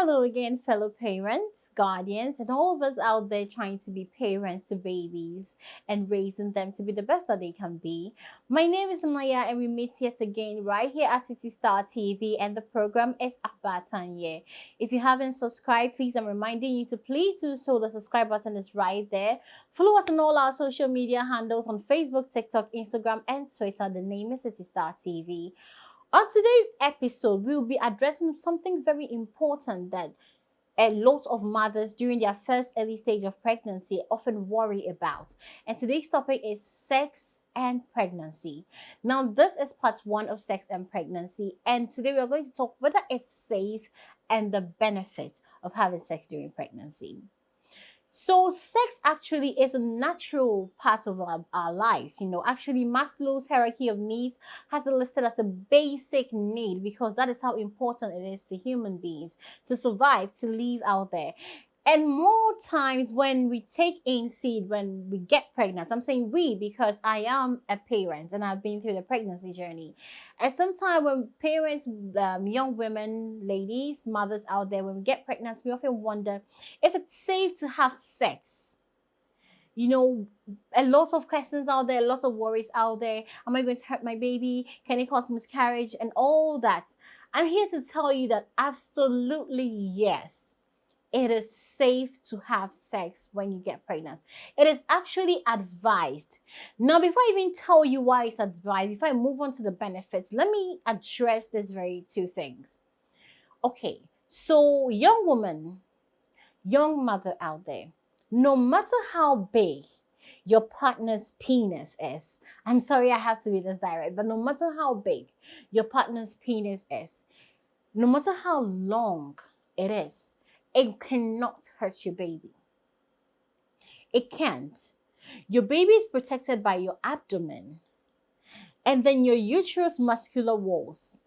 Hello again, fellow parents, guardians, and all of us out there trying to be parents to babies and raising them to be the best that they can be. My name is Maya, and we meet yet again right here at City Star TV, and the program is Abatanye. If you haven't subscribed, please, I'm reminding you to please do so. The subscribe button is right there. Follow us on all our social media handles on Facebook, TikTok, Instagram, and Twitter. The name is City Star TV. On today's episode, we will be addressing something very important that a lot of mothers during their first early stage of pregnancy often worry about. And today's topic is sex and pregnancy. Now, this is part one of sex and pregnancy. And today we are going to talk whether it's safe and the benefits of having sex during pregnancy. So sex actually is a natural part of our lives. Actually Maslow's hierarchy of needs has it listed as a basic need because that is how important it is to human beings to survive, to live out there. And more times when we take in seed, when we get pregnant, I'm saying we because I am a parent and I've been through the pregnancy journey. And sometimes when parents, young women, ladies, mothers out there, when we get pregnant, we often wonder if it's safe to have sex. A lot of questions out there, a lot of worries out there. Am I going to hurt my baby? Can it cause miscarriage? And all that. I'm here to tell you that absolutely yes. It is safe to have sex when you get pregnant. It is actually advised. Now, before I even tell you why it's advised, if I move on to the benefits, let me address these very two things. Okay, so young woman, young mother out there, no matter how big your partner's penis is, I'm sorry I have to be this direct, but no matter how big your partner's penis is, no matter how long it is, it cannot hurt your baby. It can't. Your baby is protected by your abdomen and then your uterus muscular walls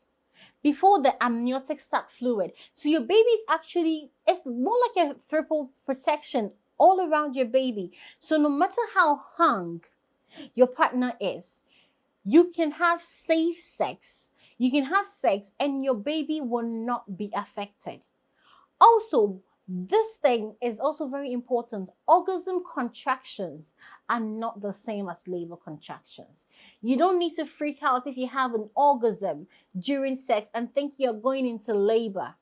before the amniotic sac fluid. So your baby is actually, it's more like a triple protection all around your baby. So no matter how hung your partner is, you can have safe sex. You can have sex and your baby will not be affected. Also, this thing is also very important. Orgasm contractions are not the same as labor contractions. You don't need to freak out if you have an orgasm during sex and think you're going into labor.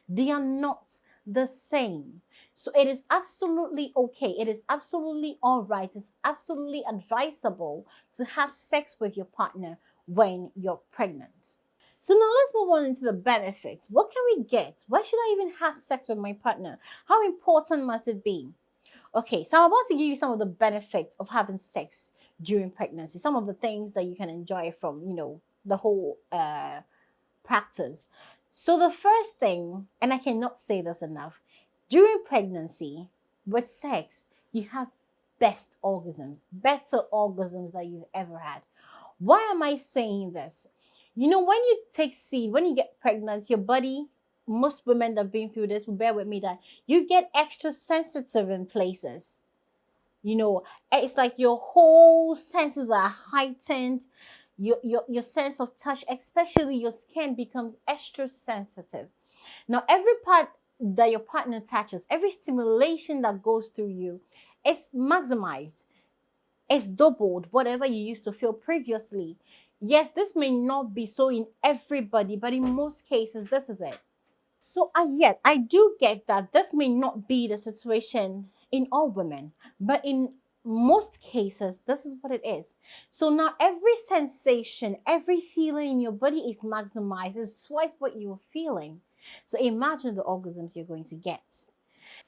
They are not the same. So it is absolutely okay. It is absolutely all right. It's absolutely advisable to have sex with your partner when you're pregnant. So now let's move on into the benefits. What can we get? Why should I even have sex with my partner? How important must it be? Okay, so I'm about to give you some of the benefits of having sex during pregnancy. Some of the things that you can enjoy from, the whole practice. So the first thing, and I cannot say this enough, during pregnancy with sex, you have better orgasms that you've ever had. Why am I saying this? When you take seed, when you get pregnant, your body, most women that have been through this will bear with me that you get extra sensitive in places. It's like your whole senses are heightened. Your sense of touch, especially your skin, becomes extra sensitive. Now, every part that your partner touches, every stimulation that goes through you is maximized. It's doubled whatever you used to feel previously. Yes, this may not be so in everybody, but in most cases, this is it. So, yes, I do get that this may not be the situation in all women, but in most cases, this is what it is. So now every sensation, every feeling in your body is maximized. It's twice what you're feeling. So imagine the orgasms you're going to get.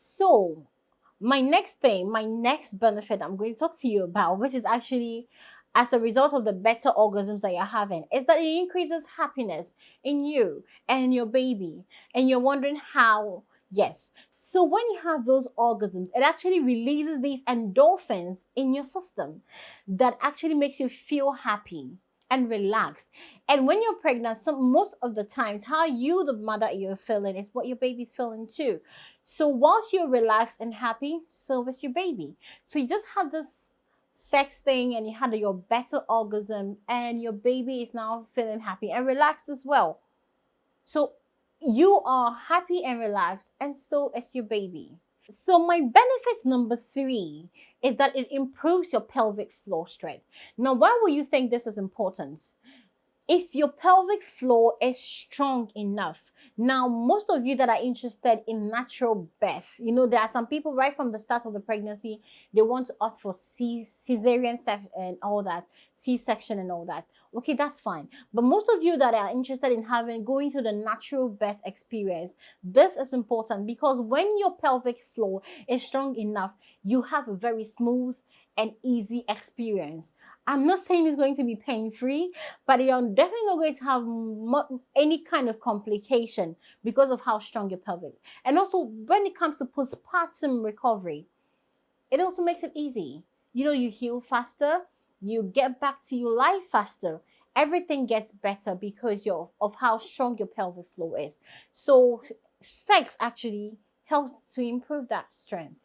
So my next benefit I'm going to talk to you about, which is actually as a result of the better orgasms that you're having, is that it increases happiness in you and your baby. And you're wondering how? Yes. So when you have those orgasms, it actually releases these endorphins in your system that actually makes you feel happy and relaxed. And when you're pregnant, most of the times, how you, the mother, you're feeling is what your baby's feeling too. So whilst you're relaxed and happy, so is your baby. So you just have this sex thing and you had your better orgasm and your baby is now feeling happy and relaxed as well. So you are happy and relaxed, and so is your baby. So my benefits number 3 is that it improves your pelvic floor strength. Now, why will you think this is important? If your pelvic floor is strong enough. Now, most of you that are interested in natural birth, there are some people right from the start of the pregnancy, they want to opt for cesarean and all that, C-section and all that. Okay, that's fine. But most of you that are interested in going through the natural birth experience, this is important because when your pelvic floor is strong enough, you have a very smooth and easy experience. I'm not saying it's going to be pain-free, but you're definitely not going to have any kind of complication because of how strong your pelvic. And also, when it comes to postpartum recovery, it also makes it easy. You heal faster, you get back to your life faster. Everything gets better because of how strong your pelvic floor is. So, sex actually helps to improve that strength.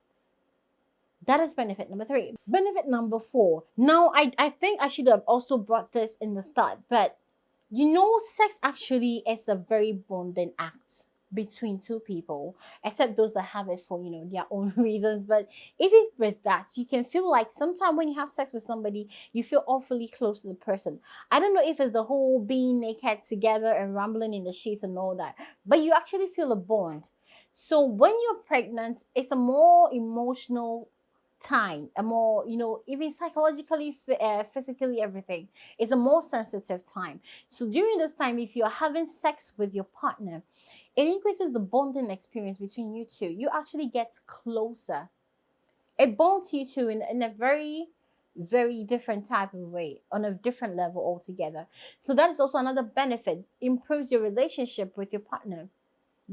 That is benefit number 3. Benefit number 4. Now, I think I should have also brought this in the start, but sex actually is a very bonding act between two people, except those that have it for, their own reasons. But even with that, you can feel like sometimes when you have sex with somebody, you feel awfully close to the person. I don't know if it's the whole being naked together and rambling in the sheets and all that, but you actually feel a bond. So when you're pregnant, it's a more emotional time, a more, even psychologically, physically, everything. It's a more sensitive time. So during this time, if you're having sex with your partner, it increases the bonding experience between you two. You actually get closer. It bonds you two in a very, very different type of way, on a different level altogether. So that is also another benefit. Improves your relationship with your partner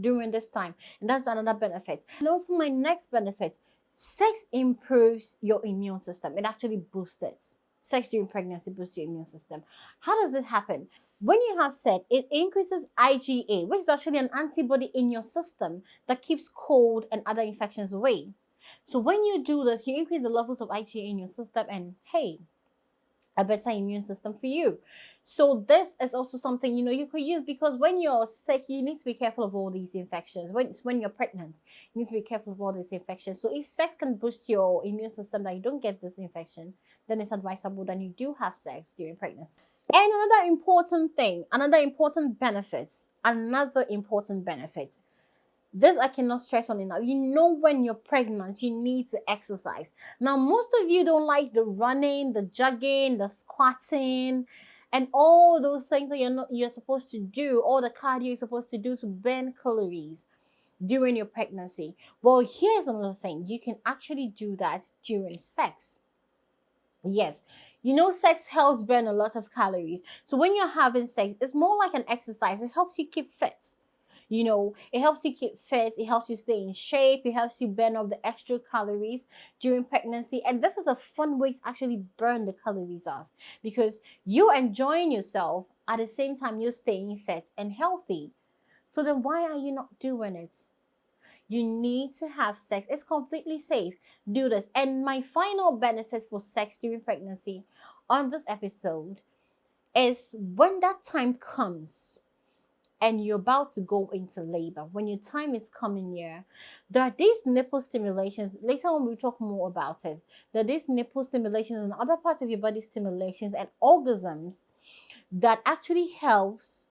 during this time. And that's another benefit. And also my next benefit, sex improves your immune system. It actually boosts it. Sex during pregnancy boosts your immune system. How does it happen? When you have sex, it increases IgA, which is actually an antibody in your system that keeps cold and other infections away. So when you do this, you increase the levels of IgA in your system, and hey, a better immune system for you. So this is also something you could use, because when you're sick, you need to be careful of all these infections. When you're pregnant, you need to be careful of all these infections. So if sex can boost your immune system that you don't get this infection, then it's advisable that you do have sex during pregnancy. And another important thing, another important benefit, this I cannot stress on enough. When you're pregnant, you need to exercise. Now, most of you don't like the running, the jogging, the squatting, and all those things that you're supposed to do, all the cardio you're supposed to do to burn calories during your pregnancy. Well, here's another thing. You can actually do that during sex. Yes, sex helps burn a lot of calories. So when you're having sex, it's more like an exercise. It helps you keep fit. It helps you keep fit, it helps you stay in shape, it helps you burn off the extra calories during pregnancy. And this is a fun way to actually burn the calories off, because you're enjoying yourself at the same time you're staying fit and healthy. So then why are you not doing it? You need to have sex. It's completely safe. Do this. And my final benefit for sex during pregnancy on this episode is, when that time comes and you're about to go into labor, when your time is coming near, there are these nipple stimulations. Later on, we'll talk more about it. There are these nipple stimulations and other parts of your body stimulations and orgasms that actually helps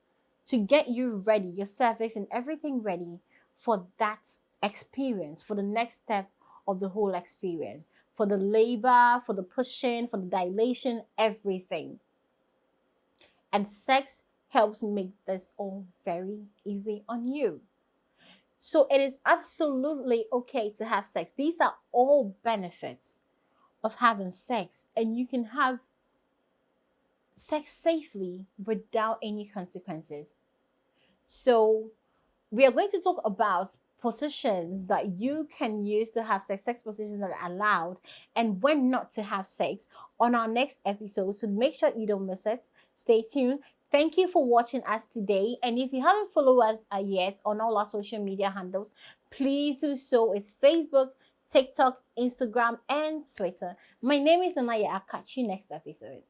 to get you ready, your cervix and everything ready for that experience, for the next step of the whole experience, for the labor, for the pushing, for the dilation, everything. And sex helps make this all very easy on you. So it is absolutely okay to have sex. These are all benefits of having sex, and you can have sex safely without any consequences. So we are going to talk about positions that you can use to have sex positions that are allowed, and when not to have sex, on our next episode. So make sure you don't miss it. Stay tuned. Thank you for watching us today. And if you haven't followed us yet on all our social media handles, please do so. It's Facebook, TikTok, Instagram, and Twitter. My name is Anaya. I'll catch you next episode.